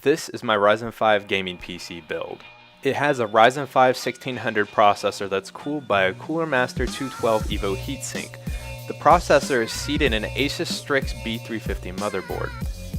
This is my Ryzen 5 gaming PC build. It has a Ryzen 5 1600 processor that's cooled by a Cooler Master 212 Evo heatsink. The processor is seated in an Asus Strix B350 motherboard.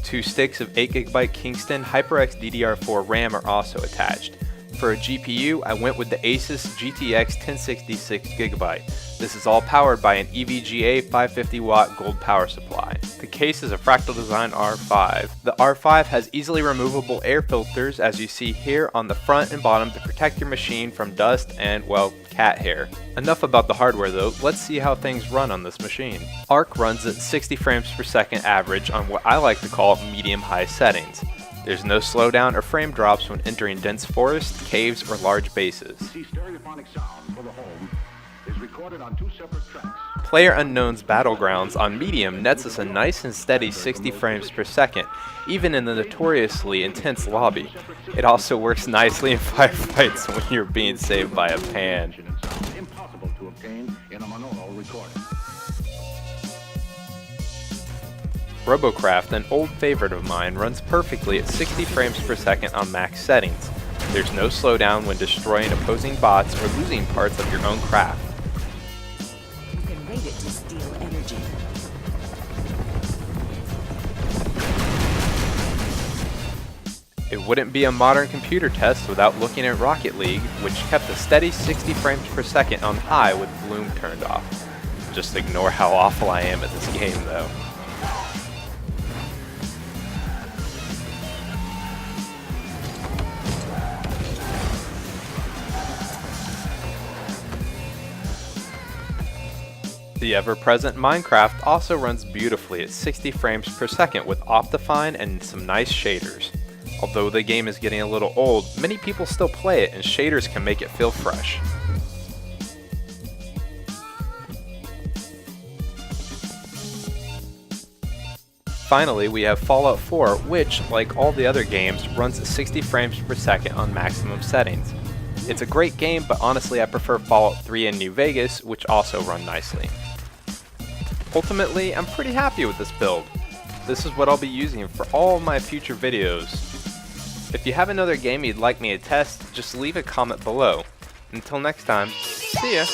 2 sticks of 8GB Kingston HyperX DDR4 RAM are also attached. For a GPU, I went with the Asus GTX 1066GB. This is all powered by an EVGA 550W gold power supply. The case is a Fractal Design R5. The R5 has easily removable air filters, as you see here on the front and bottom, to protect your machine from dust and, well, cat hair. Enough about the hardware though, let's see how things run on this machine. Arc runs at 60 frames per second average on what I like to call medium-high settings. There's no slowdown or frame drops when entering dense forests, caves, or large bases. PlayerUnknown's Battlegrounds on medium nets us a nice and steady 60 frames per second, even in the notoriously intense lobby. It also works nicely in firefights when you're being saved by a pan. Robocraft, an old favorite of mine, runs perfectly at 60 frames per second on max settings. There's no slowdown when destroying opposing bots or losing parts of your own craft. You can rate it to steal energy. It wouldn't be a modern computer test without looking at Rocket League, which kept a steady 60 frames per second on high with bloom turned off. Just ignore how awful I am at this game though. The ever-present Minecraft also runs beautifully at 60 frames per second with Optifine and some nice shaders. Although the game is getting a little old, many people still play it and shaders can make it feel fresh. Finally, we have Fallout 4, which, like all the other games, runs at 60 frames per second on maximum settings. It's a great game, but honestly I prefer Fallout 3 and New Vegas, which also run nicely. Ultimately, I'm pretty happy with this build. This is what I'll be using for all of my future videos. If you have another game you'd like me to test, just leave a comment below. Until next time, see ya!